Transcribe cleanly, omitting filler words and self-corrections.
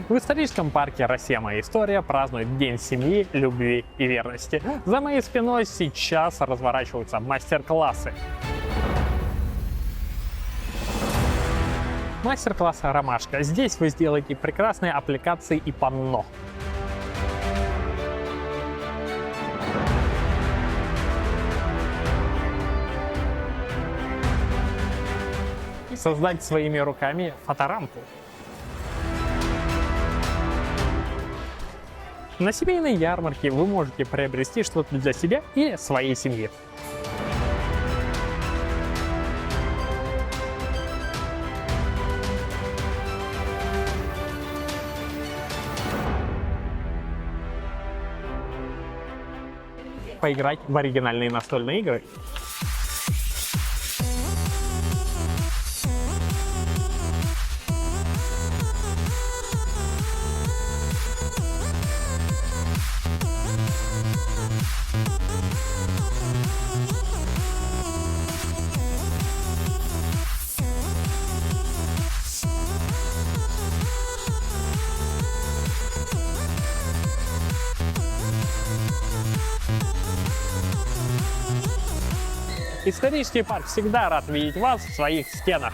В историческом парке «Россия. Моя история» празднует День семьи, любви и верности. За моей спиной сейчас разворачиваются мастер-классы. Мастер-класс «Ромашка». Здесь вы сделаете прекрасные аппликации и панно. Создать своими руками фоторамку. На семейной ярмарке вы можете приобрести что-то для себя и своей семьи. Поиграть в оригинальные настольные игры. Исторический парк всегда рад видеть вас в своих стенах.